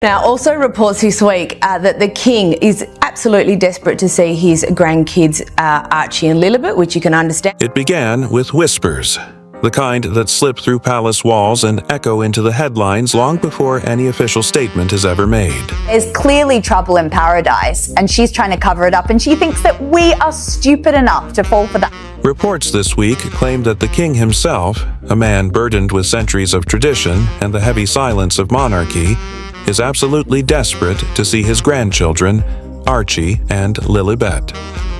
Now, also reports this week that the King is absolutely desperate to see his grandkids, Archie and Lilibet, which you can understand. It began with whispers, the kind that slip through palace walls and echo into the headlines long before any official statement is ever made. There's clearly trouble in paradise, and she's trying to cover it up, and she thinks that we are stupid enough to fall for that. Reports this week claim that the king himself, a man burdened with centuries of tradition and the heavy silence of monarchy, is absolutely desperate to see his grandchildren, Archie and Lilibet.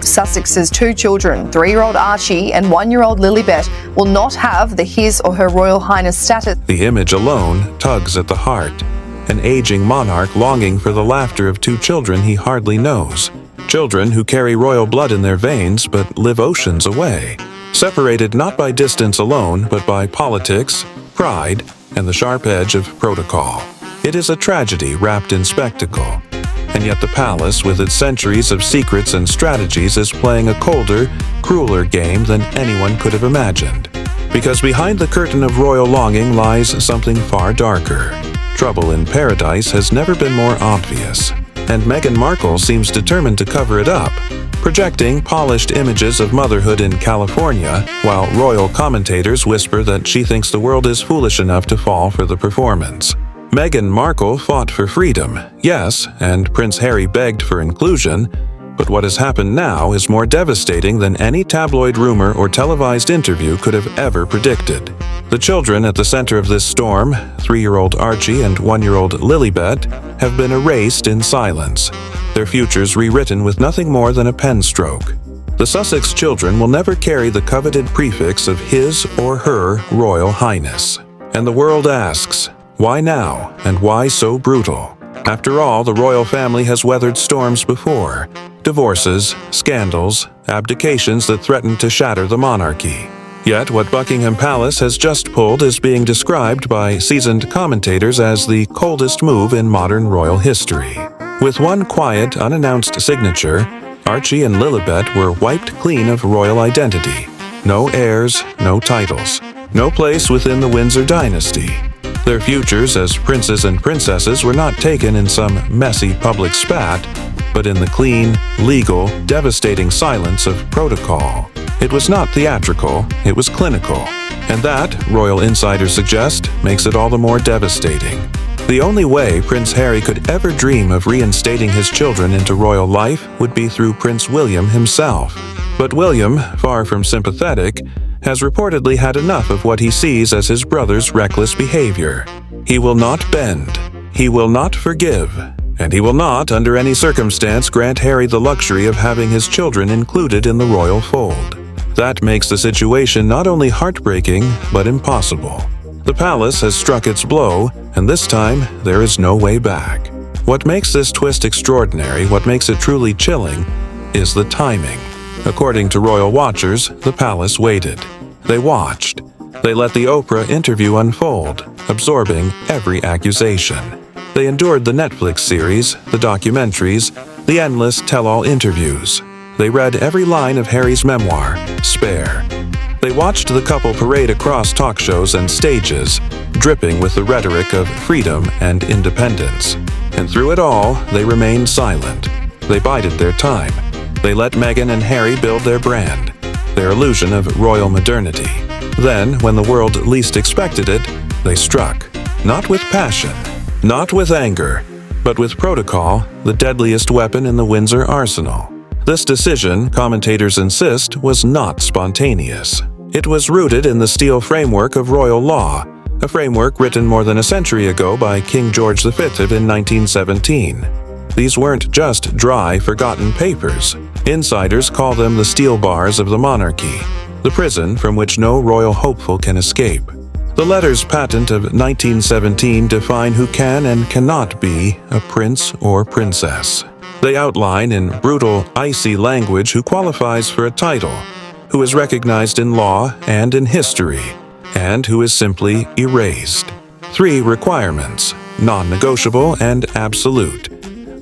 Sussex's two children, 3-year-old Archie and 1-year-old Lilibet, will not have the His or Her Royal Highness status. The image alone tugs at the heart, an aging monarch longing for the laughter of two children he hardly knows. Children who carry royal blood in their veins but live oceans away, separated not by distance alone but by politics, pride, and the sharp edge of protocol. It is a tragedy wrapped in spectacle, and yet the palace, with its centuries of secrets and strategies, is playing a colder, crueler game than anyone could have imagined. Because behind the curtain of royal longing lies something far darker. Trouble in paradise has never been more obvious, and Meghan Markle seems determined to cover it up, projecting polished images of motherhood in California, while royal commentators whisper that she thinks the world is foolish enough to fall for the performance. Meghan Markle fought for freedom, yes, and Prince Harry begged for inclusion, but what has happened now is more devastating than any tabloid rumor or televised interview could have ever predicted. The children at the center of this storm, 3-year-old Archie and 1-year-old Lilibet, have been erased in silence, their futures rewritten with nothing more than a pen stroke. The Sussex children will never carry the coveted prefix of His or Her Royal Highness. And the world asks, why now, and why so brutal? After all, the royal family has weathered storms before. Divorces, scandals, abdications that threatened to shatter the monarchy. Yet what Buckingham Palace has just pulled is being described by seasoned commentators as the coldest move in modern royal history. With one quiet, unannounced signature, Archie and Lilibet were wiped clean of royal identity. No heirs, no titles. No place within the Windsor dynasty. Their futures as princes and princesses were not taken in some messy public spat, but in the clean, legal, devastating silence of protocol. It was not theatrical, it was clinical. And that, royal insiders suggest, makes it all the more devastating. The only way Prince Harry could ever dream of reinstating his children into royal life would be through Prince William himself. But William, far from sympathetic, has reportedly had enough of what he sees as his brother's reckless behavior. He will not bend, he will not forgive, and he will not, under any circumstance, grant Harry the luxury of having his children included in the royal fold. That makes the situation not only heartbreaking, but impossible. The palace has struck its blow, and this time there is no way back. What makes this twist extraordinary, what makes it truly chilling, is the timing. According to royal watchers, the palace waited. They watched. They let the Oprah interview unfold, absorbing every accusation. They endured the Netflix series, the documentaries, the endless tell-all interviews. They read every line of Harry's memoir, Spare. They watched the couple parade across talk shows and stages, dripping with the rhetoric of freedom and independence. And through it all, they remained silent. They bided their time. They let Meghan and Harry build their brand, their illusion of royal modernity. Then, when the world least expected it, they struck. Not with passion, not with anger, but with protocol, the deadliest weapon in the Windsor arsenal. This decision, commentators insist, was not spontaneous. It was rooted in the steel framework of royal law, a framework written more than a century ago by King George V in 1917. These weren't just dry, forgotten papers. Insiders call them the steel bars of the monarchy, the prison from which no royal hopeful can escape. The letters patent of 1917 define who can and cannot be a prince or princess. They outline in brutal, icy language who qualifies for a title, who is recognized in law and in history, and who is simply erased. 3 requirements, non-negotiable and absolute: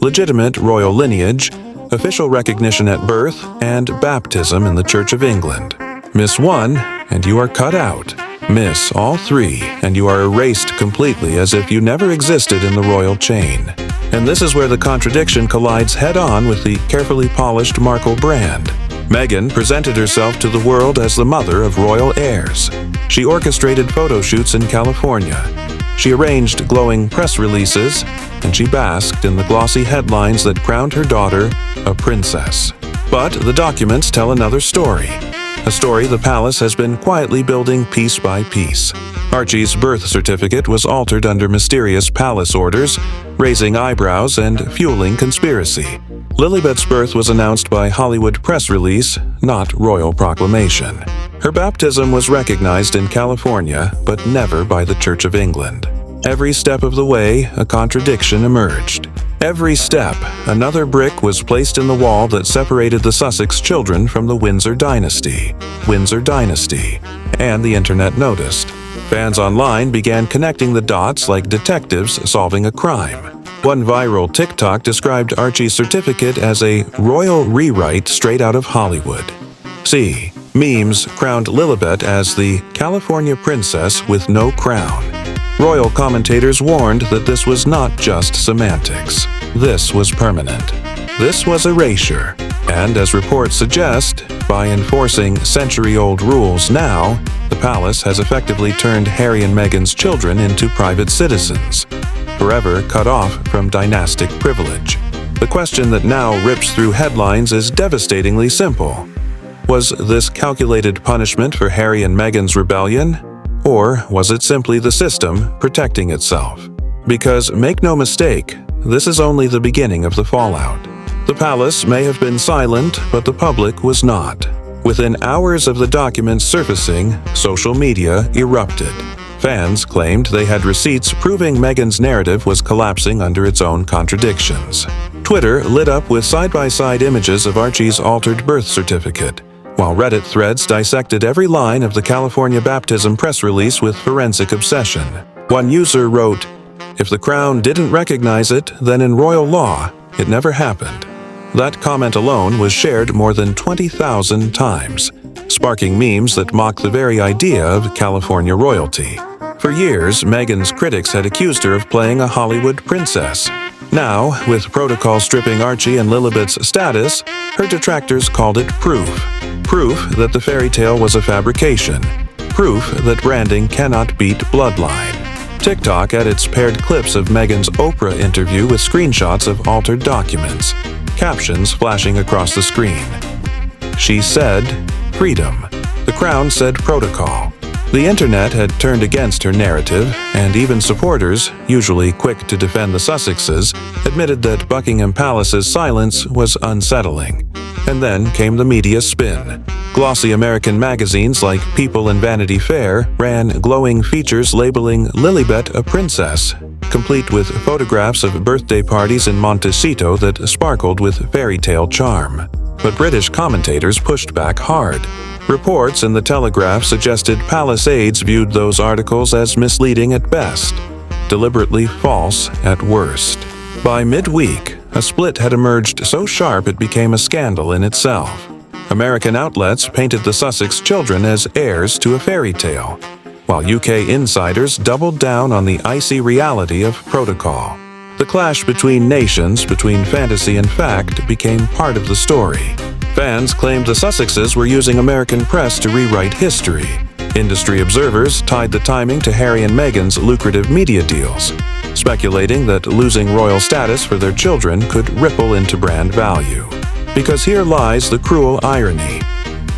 legitimate royal lineage, official recognition at birth, and baptism in the Church of England. Miss one, and you are cut out. Miss all three, and you are erased completely as if you never existed in the royal chain. And this is where the contradiction collides head-on with the carefully polished Markle brand. Meghan presented herself to the world as the mother of royal heirs. She orchestrated photo shoots in California. She arranged glowing press releases, and she basked in the glossy headlines that crowned her daughter a princess. But the documents tell another story. A story the palace has been quietly building piece by piece. Archie's birth certificate was altered under mysterious palace orders, raising eyebrows and fueling conspiracy. Lilibet's birth was announced by Hollywood press release, not royal proclamation. Her baptism was recognized in California, but never by the Church of England. Every step of the way, a contradiction emerged. Every step, another brick was placed in the wall that separated the Sussex children from the Windsor dynasty. And the internet noticed. Fans online began connecting the dots like detectives solving a crime. One viral TikTok described Archie's certificate as a royal rewrite straight out of Hollywood. See, memes crowned Lilibet as the California princess with no crown. Royal commentators warned that this was not just semantics. This was permanent. This was erasure. And as reports suggest, by enforcing century-old rules now, the palace has effectively turned Harry and Meghan's children into private citizens, forever cut off from dynastic privilege. The question that now rips through headlines is devastatingly simple. Was this calculated punishment for Harry and Meghan's rebellion? Or was it simply the system protecting itself? Because, make no mistake, this is only the beginning of the fallout. The palace may have been silent, but the public was not. Within hours of the documents surfacing, social media erupted. Fans claimed they had receipts proving Meghan's narrative was collapsing under its own contradictions. Twitter lit up with side-by-side images of Archie's altered birth certificate, while Reddit threads dissected every line of the California baptism press release with forensic obsession. One user wrote, "If the crown didn't recognize it, then in royal law, it never happened." That comment alone was shared more than 20,000 times, sparking memes that mock the very idea of California royalty. For years, Meghan's critics had accused her of playing a Hollywood princess. Now, with protocol stripping Archie and Lilibet's status, her detractors called it proof. Proof that the fairy tale was a fabrication. Proof that branding cannot beat bloodline. TikTok at its paired clips of Meghan's Oprah interview with screenshots of altered documents, captions flashing across the screen. She said, "Freedom." The Crown said, "Protocol." The internet had turned against her narrative, and even supporters, usually quick to defend the Sussexes, admitted that Buckingham Palace's silence was unsettling. And then came the media spin. Glossy American magazines like People and Vanity Fair ran glowing features labeling Lilibet a princess, complete with photographs of birthday parties in Montecito that sparkled with fairy tale charm. But British commentators pushed back hard. Reports in the Telegraph suggested palace aides viewed those articles as misleading at best, deliberately false at worst. By midweek, a split had emerged so sharp it became a scandal in itself. American outlets painted the Sussex children as heirs to a fairy tale, while UK insiders doubled down on the icy reality of protocol. The clash between nations, between fantasy and fact, became part of the story. Fans claimed the Sussexes were using American press to rewrite history. Industry observers tied the timing to Harry and Meghan's lucrative media deals, speculating that losing royal status for their children could ripple into brand value. Because here lies the cruel irony.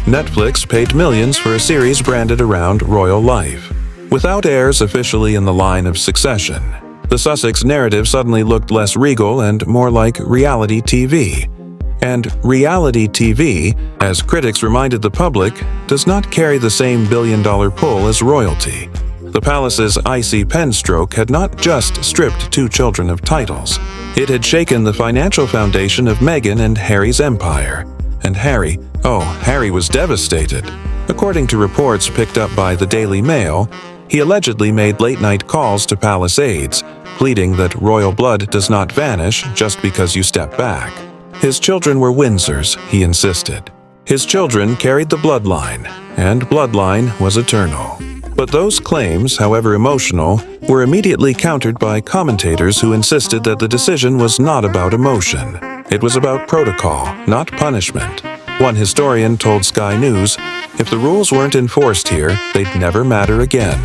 Netflix paid millions for a series branded around royal life. Without heirs officially in the line of succession, the Sussex narrative suddenly looked less regal and more like reality TV. And reality TV, as critics reminded the public, does not carry the same billion-dollar pull as royalty. The palace's icy pen stroke had not just stripped two children of titles. It had shaken the financial foundation of Meghan and Harry's empire. And Harry was devastated. According to reports picked up by the Daily Mail, he allegedly made late-night calls to palace aides, pleading that royal blood does not vanish just because you step back. His children were Windsors, he insisted. His children carried the bloodline, and bloodline was eternal. But those claims, however emotional, were immediately countered by commentators who insisted that the decision was not about emotion. It was about protocol, not punishment. One historian told Sky News, if the rules weren't enforced here, they'd never matter again.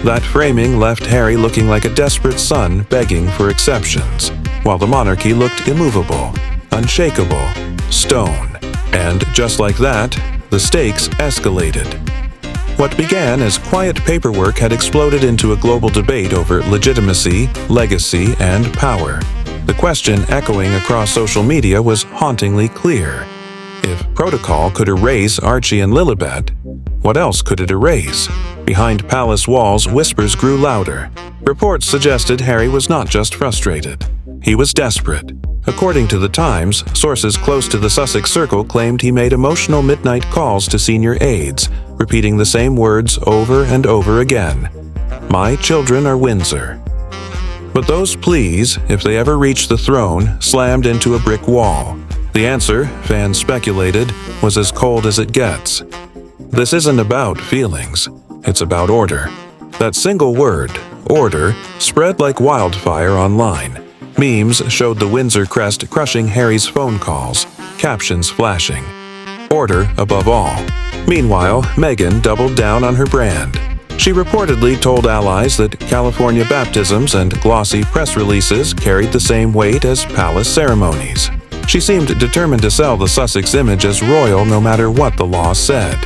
That framing left Harry looking like a desperate son begging for exceptions, while the monarchy looked immovable, unshakable, stone. And just like that, the stakes escalated. What began as quiet paperwork had exploded into a global debate over legitimacy, legacy, and power. The question echoing across social media was hauntingly clear. If protocol could erase Archie and Lilibet, what else could it erase? Behind palace walls, whispers grew louder. Reports suggested Harry was not just frustrated. He was desperate. According to the Times, sources close to the Sussex circle claimed he made emotional midnight calls to senior aides, repeating the same words over and over again. My children are Windsor. But those pleas, if they ever reached the throne, slammed into a brick wall. The answer, fans speculated, was as cold as it gets. This isn't about feelings, it's about order. That single word, order, spread like wildfire online. Memes showed the Windsor crest crushing Harry's phone calls, captions flashing. Order above all. Meanwhile, Meghan doubled down on her brand. She reportedly told allies that California baptisms and glossy press releases carried the same weight as palace ceremonies. She seemed determined to sell the Sussex image as royal no matter what the law said.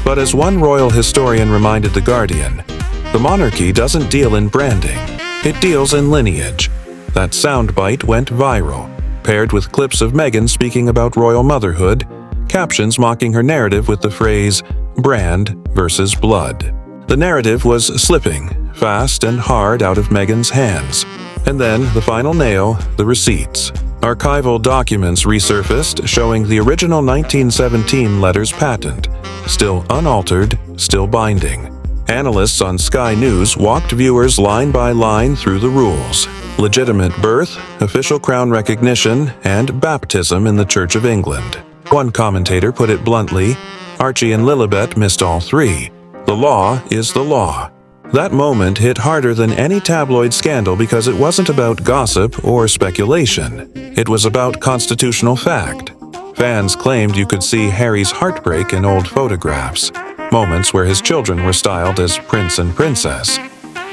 But as one royal historian reminded The Guardian, the monarchy doesn't deal in branding, it deals in lineage. That soundbite went viral, paired with clips of Meghan speaking about royal motherhood, captions mocking her narrative with the phrase, brand versus blood. The narrative was slipping, fast and hard out of Meghan's hands. And then, the final nail, the receipts. Archival documents resurfaced showing the original 1917 letters patent, still unaltered, still binding. Analysts on Sky News walked viewers line by line through the rules. Legitimate birth, official crown recognition, and baptism in the Church of England. One commentator put it bluntly, Archie and Lilibet missed all three. The law is the law. That moment hit harder than any tabloid scandal because it wasn't about gossip or speculation. It was about constitutional fact. Fans claimed you could see Harry's heartbreak in old photographs, moments where his children were styled as Prince and Princess.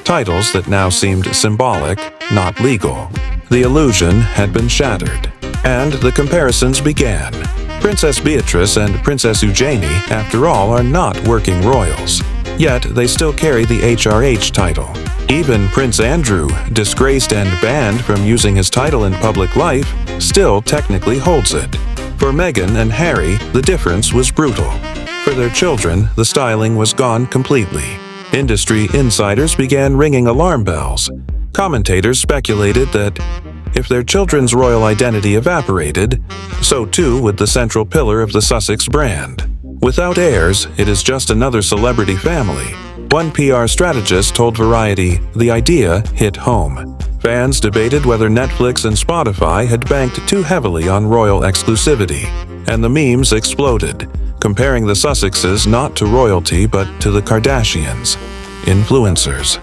Titles that now seemed symbolic, not legal. The illusion had been shattered, and the comparisons began. Princess Beatrice and Princess Eugenie, after all, are not working royals. Yet they still carry the HRH title. Even Prince Andrew, disgraced and banned from using his title in public life, still technically holds it. For Meghan and Harry, the difference was brutal. For their children, the styling was gone completely. Industry insiders began ringing alarm bells. Commentators speculated that if their children's royal identity evaporated, so too would the central pillar of the Sussex brand. Without heirs, it is just another celebrity family. One PR strategist told Variety the idea hit home. Fans debated whether Netflix and Spotify had banked too heavily on royal exclusivity, and the memes exploded, comparing the Sussexes not to royalty but to the Kardashians. Influencers,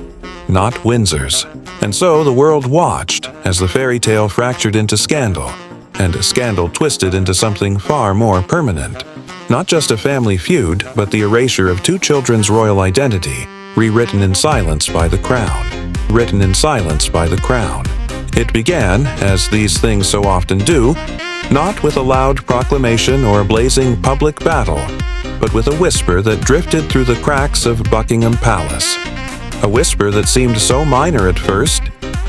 not Windsors. And so the world watched as the fairy tale fractured into scandal, and a scandal twisted into something far more permanent. Not just a family feud, but the erasure of two children's royal identity, rewritten in silence by the crown. Written in silence by the crown. It began, as these things so often do, not with a loud proclamation or a blazing public battle, but with a whisper that drifted through the cracks of Buckingham Palace. A whisper that seemed so minor at first,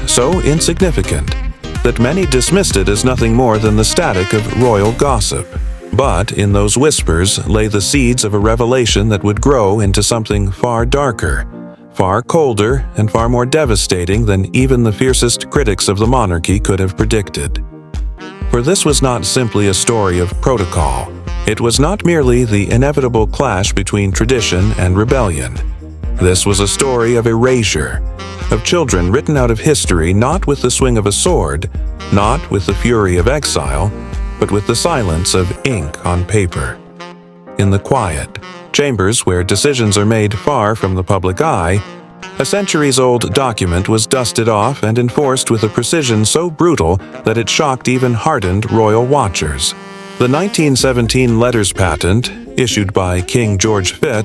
so insignificant, that many dismissed it as nothing more than the static of royal gossip. But in those whispers lay the seeds of a revelation that would grow into something far darker, far colder, and far more devastating than even the fiercest critics of the monarchy could have predicted. For this was not simply a story of protocol. It was not merely the inevitable clash between tradition and rebellion. This was a story of erasure, of children written out of history not with the swing of a sword, not with the fury of exile, but with the silence of ink on paper. In the quiet, chambers where decisions are made far from the public eye, a centuries-old document was dusted off and enforced with a precision so brutal that it shocked even hardened royal watchers. The 1917 letters patent, issued by King George V,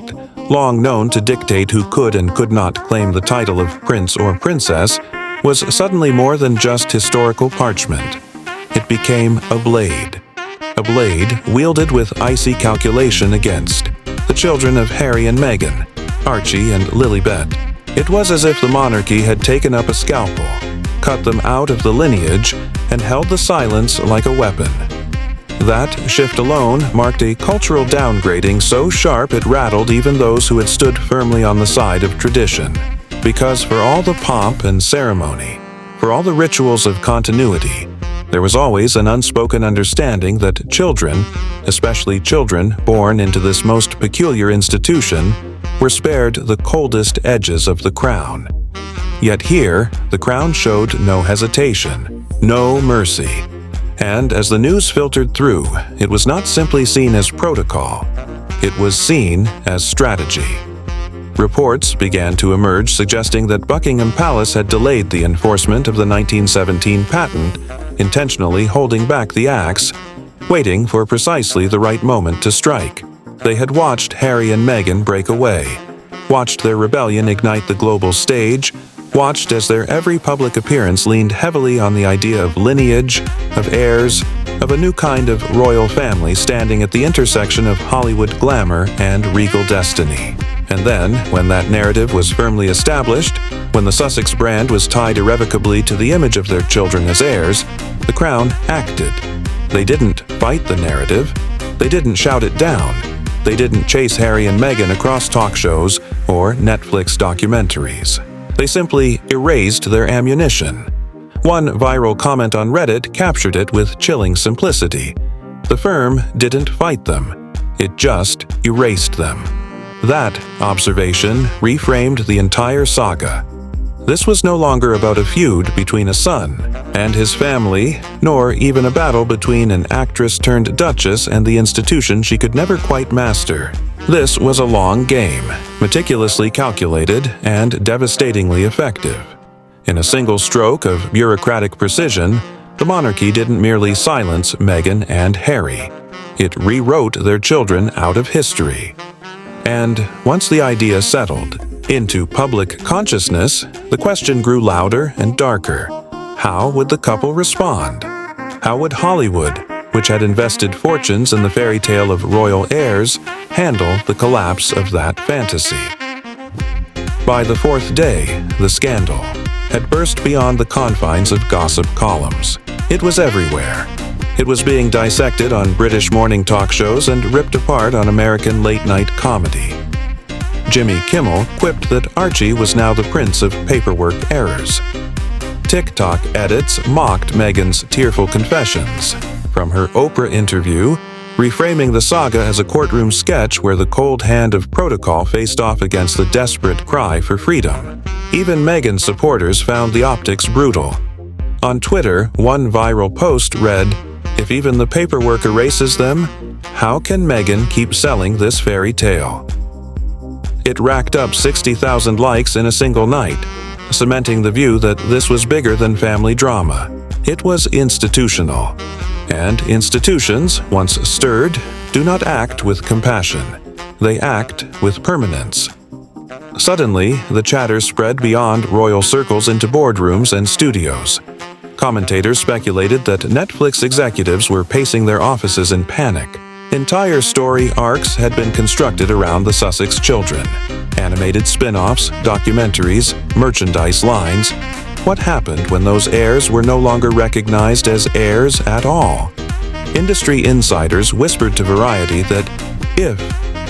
long known to dictate who could and could not claim the title of prince or princess, was suddenly more than just historical parchment. It became a blade wielded with icy calculation against the children of Harry and Meghan, Archie and Lilibet. It was as if the monarchy had taken up a scalpel, cut them out of the lineage, and held the silence like a weapon. That shift alone marked a cultural downgrading so sharp it rattled even those who had stood firmly on the side of tradition. Because for all the pomp and ceremony, for all the rituals of continuity, there was always an unspoken understanding that children, especially children born into this most peculiar institution, were spared the coldest edges of the crown. Yet here, the crown showed no hesitation, no mercy. And as the news filtered through, it was not simply seen as protocol, it was seen as strategy. Reports began to emerge suggesting that Buckingham Palace had delayed the enforcement of the 1917 patent, intentionally holding back the axe, waiting for precisely the right moment to strike. They had watched Harry and Meghan break away, watched their rebellion ignite the global stage, watched as their every public appearance leaned heavily on the idea of lineage, of heirs, of a new kind of royal family standing at the intersection of Hollywood glamour and regal destiny. And then, when that narrative was firmly established, when the Sussex brand was tied irrevocably to the image of their children as heirs, the Crown acted. They didn't fight the narrative. They didn't shout it down. They didn't chase Harry and Meghan across talk shows or Netflix documentaries. They simply erased their ammunition. One viral comment on Reddit captured it with chilling simplicity. The firm didn't fight them. It just erased them. That observation reframed the entire saga. This was no longer about a feud between a son and his family, nor even a battle between an actress-turned-duchess and the institution she could never quite master. This was a long game, meticulously calculated and devastatingly effective. In a single stroke of bureaucratic precision, the monarchy didn't merely silence Meghan and Harry. It rewrote their children out of history. And once the idea settled into public consciousness, the question grew louder and darker. How would the couple respond? How would Hollywood, which had invested fortunes in the fairy tale of royal heirs, handle the collapse of that fantasy? By the fourth day, the scandal had burst beyond the confines of gossip columns. It was everywhere. It was being dissected on British morning talk shows and ripped apart on American late-night comedy. Jimmy Kimmel quipped that Archie was now the prince of paperwork errors. TikTok edits mocked Meghan's tearful confessions, from her Oprah interview, reframing the saga as a courtroom sketch where the cold hand of protocol faced off against the desperate cry for freedom. Even Meghan's supporters found the optics brutal. On Twitter, one viral post read, "If even the paperwork erases them, how can Meghan keep selling this fairy tale?" It racked up 60,000 likes in a single night, cementing the view that this was bigger than family drama. It was institutional. And institutions, once stirred, do not act with compassion. They act with permanence. Suddenly, the chatter spread beyond royal circles into boardrooms and studios. Commentators speculated that Netflix executives were pacing their offices in panic. Entire story arcs had been constructed around the Sussex children. Animated spin-offs, documentaries, merchandise lines. What happened when those heirs were no longer recognized as heirs at all? Industry insiders whispered to Variety that if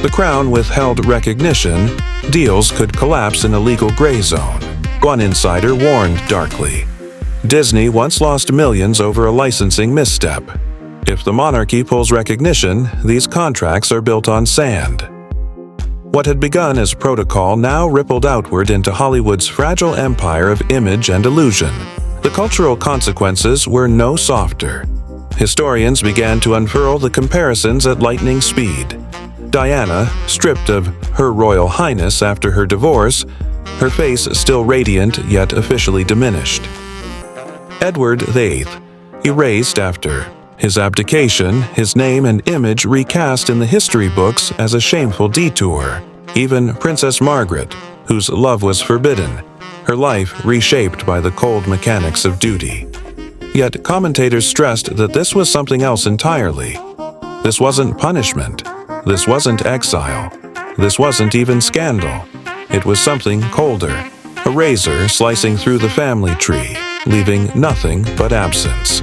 the Crown withheld recognition, deals could collapse in a legal gray zone. One insider warned darkly. Disney once lost millions over a licensing misstep. If the monarchy pulls recognition, these contracts are built on sand. What had begun as protocol now rippled outward into Hollywood's fragile empire of image and illusion. The cultural consequences were no softer. Historians began to unfurl the comparisons at lightning speed. Diana, stripped of Her Royal Highness after her divorce, her face still radiant yet officially diminished. Edward VIII, erased after his abdication, his name and image recast in the history books as a shameful detour. Even Princess Margaret, whose love was forbidden, her life reshaped by the cold mechanics of duty. Yet commentators stressed that this was something else entirely. This wasn't punishment. This wasn't exile. This wasn't even scandal. It was something colder, a razor slicing through the family tree, leaving nothing but absence.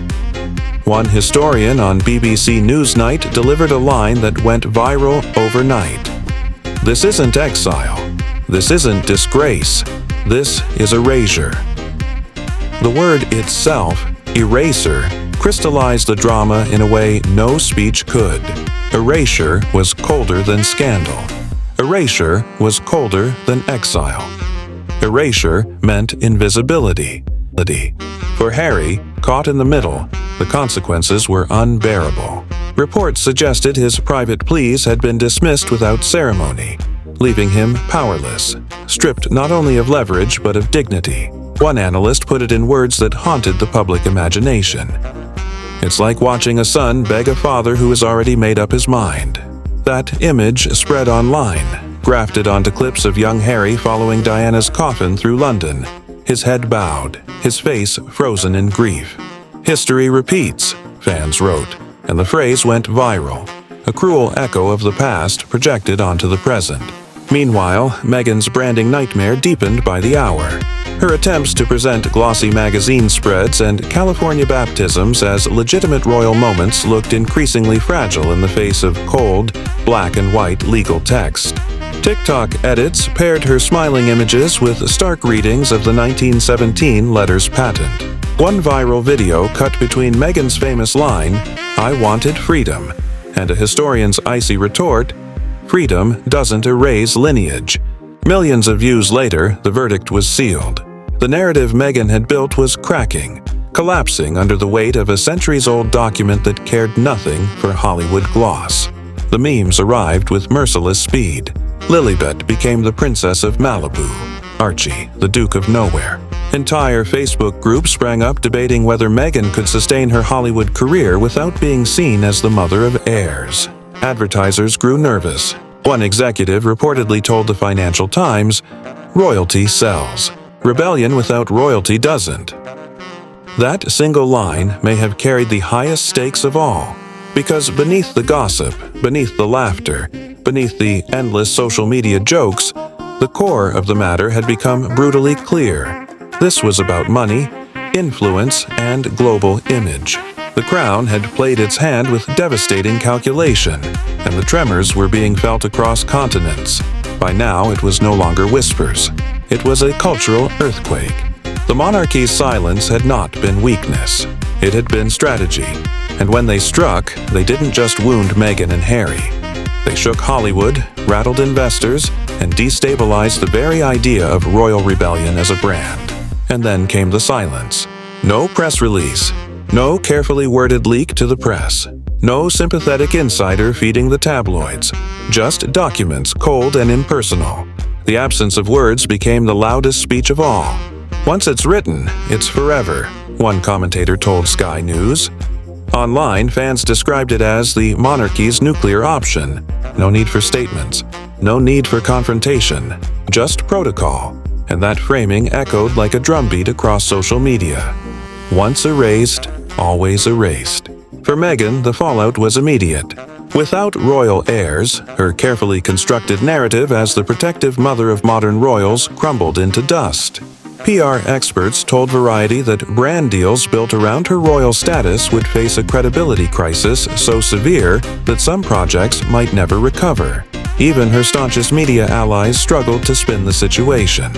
One historian on BBC Newsnight delivered a line that went viral overnight. This isn't exile. This isn't disgrace. This is erasure. The word itself, eraser, crystallized the drama in a way no speech could. Erasure was colder than scandal. Erasure was colder than exile. Erasure meant invisibility. For Harry, caught in the middle, the consequences were unbearable. Reports suggested his private pleas had been dismissed without ceremony, leaving him powerless, stripped not only of leverage but of dignity. One analyst put it in words that haunted the public imagination. It's like watching a son beg a father who has already made up his mind. That image spread online, grafted onto clips of young Harry following Diana's coffin through London, his head bowed, his face frozen in grief. History repeats, fans wrote, and the phrase went viral, a cruel echo of the past projected onto the present. Meanwhile, Meghan's branding nightmare deepened by the hour. Her attempts to present glossy magazine spreads and California baptisms as legitimate royal moments looked increasingly fragile in the face of cold, black and white legal text. TikTok edits paired her smiling images with stark readings of the 1917 letters patent. One viral video cut between Meghan's famous line, "I wanted freedom," and a historian's icy retort, "Freedom doesn't erase lineage." Millions of views later, the verdict was sealed. The narrative Meghan had built was cracking, collapsing under the weight of a centuries-old document that cared nothing for Hollywood gloss. The memes arrived with merciless speed. Lilibet became the Princess of Malibu. Archie, the Duke of Nowhere. Entire Facebook groups sprang up debating whether Meghan could sustain her Hollywood career without being seen as the mother of heirs. Advertisers grew nervous. One executive reportedly told the Financial Times, "Royalty sells. Rebellion without royalty doesn't." That single line may have carried the highest stakes of all, because beneath the gossip, beneath the laughter, beneath the endless social media jokes, the core of the matter had become brutally clear. This was about money, influence, and global image. The crown had played its hand with devastating calculation, and the tremors were being felt across continents. By now, it was no longer whispers. It was a cultural earthquake. The monarchy's silence had not been weakness. It had been strategy. And when they struck, they didn't just wound Meghan and Harry. They shook Hollywood, rattled investors, and destabilized the very idea of royal rebellion as a brand. And then came the silence. No press release. No carefully worded leak to the press. No sympathetic insider feeding the tabloids. Just documents, cold and impersonal. The absence of words became the loudest speech of all. "Once it's written, it's forever," one commentator told Sky News. Online, fans described it as the monarchy's nuclear option. No need for statements. No need for confrontation. Just protocol. And that framing echoed like a drumbeat across social media. Once erased, always erased. For Meghan, the fallout was immediate. Without royal heirs, her carefully constructed narrative as the protective mother of modern royals crumbled into dust. PR experts told Variety that brand deals built around her royal status would face a credibility crisis so severe that some projects might never recover. Even her staunchest media allies struggled to spin the situation.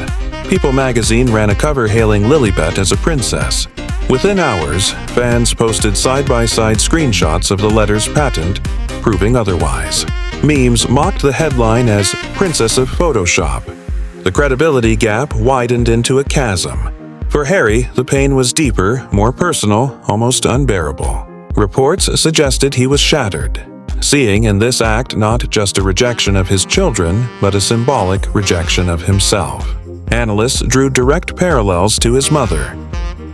People magazine ran a cover hailing Lilibet as a princess. Within hours, fans posted side-by-side screenshots of the letter's patent, proving otherwise. Memes mocked the headline as Princess of Photoshop. The credibility gap widened into a chasm. For Harry, the pain was deeper, more personal, almost unbearable. Reports suggested he was shattered. seeing in this act not just a rejection of his children, but a symbolic rejection of himself. Analysts drew direct parallels to his mother.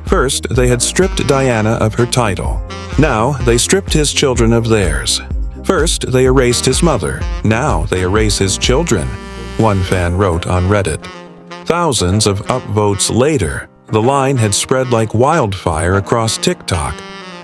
First, they had stripped Diana of her title. Now, they stripped his children of theirs. First, they erased his mother. Now, they erase his children, one fan wrote on Reddit. Thousands of upvotes later, the line had spread like wildfire across TikTok,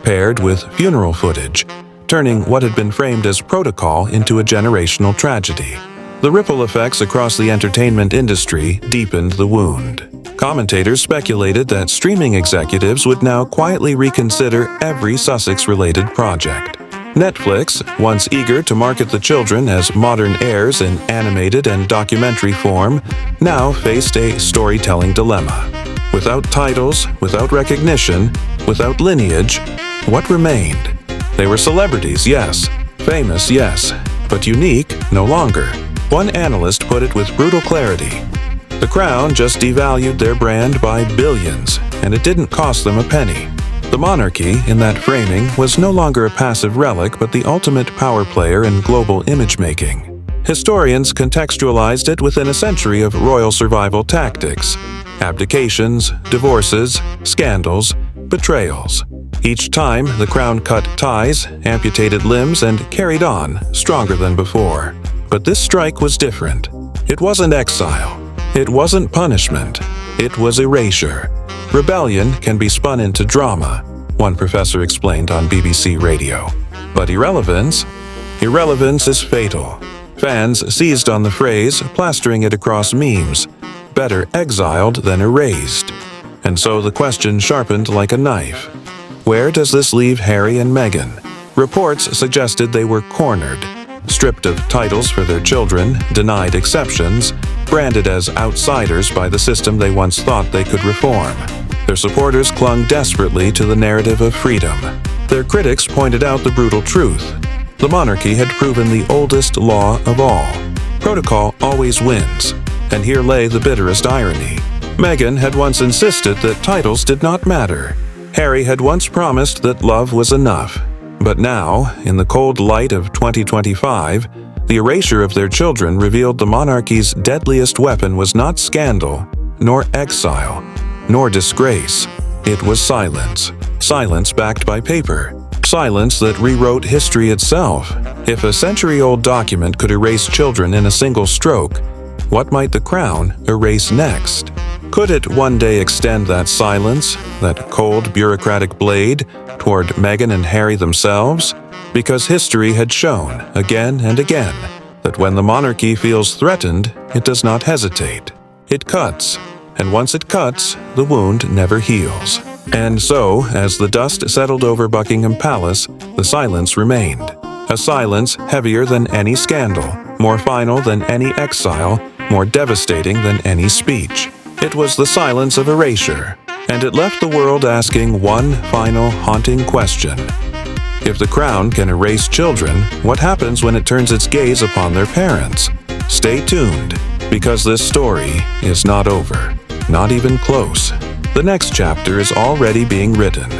paired with funeral footage, turning what had been framed as protocol into a generational tragedy. The ripple effects across the entertainment industry deepened the wound. Commentators speculated that streaming executives would now quietly reconsider every Sussex-related project. Netflix, once eager to market the children as modern heirs in animated and documentary form, now faced a storytelling dilemma. Without titles, without recognition, without lineage, what remained? They were celebrities, yes. Famous, yes. But unique, no longer. One analyst put it with brutal clarity. The Crown just devalued their brand by billions, and it didn't cost them a penny. The monarchy, in that framing, was no longer a passive relic but the ultimate power player in global image-making. Historians contextualized it within a century of royal survival tactics: abdications, divorces, scandals, betrayals. Each time, the Crown cut ties, amputated limbs, and carried on, stronger than before. But this strike was different. It wasn't exile. It wasn't punishment. It was erasure. Rebellion can be spun into drama, one professor explained on BBC Radio. But irrelevance is fatal. Fans seized on the phrase, plastering it across memes. Better exiled than erased. And so the question sharpened like a knife. Where does this leave Harry and Meghan? Reports suggested they were cornered, stripped of titles for their children, denied exceptions, branded as outsiders by the system they once thought they could reform. Their supporters clung desperately to the narrative of freedom. Their critics pointed out the brutal truth. The monarchy had proven the oldest law of all. Protocol always wins. And here lay the bitterest irony. Meghan had once insisted that titles did not matter. Harry had once promised that love was enough. But now, in the cold light of 2025, the erasure of their children revealed the monarchy's deadliest weapon was not scandal, nor exile, nor disgrace. It was silence. Silence backed by paper. Silence that rewrote history itself. If a century-old document could erase children in a single stroke, what might the Crown erase next? Could it one day extend that silence, that cold bureaucratic blade, toward Meghan and Harry themselves? Because history had shown, again and again, that when the monarchy feels threatened, it does not hesitate. It cuts, and once it cuts, the wound never heals. And so, as the dust settled over Buckingham Palace, the silence remained. A silence heavier than any scandal, more final than any exile, more devastating than any speech. It was the silence of erasure, and it left the world asking one final haunting question. If the Crown can erase children, what happens when it turns its gaze upon their parents? Stay tuned, because this story is not over, not even close. The next chapter is already being written,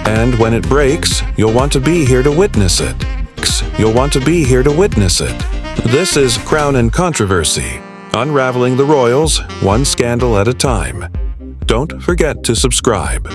and when it breaks, you'll want to be here to witness it. You'll want to be here to witness it. This is Crown and Controversy, unraveling the royals, one scandal at a time. Don't forget to subscribe.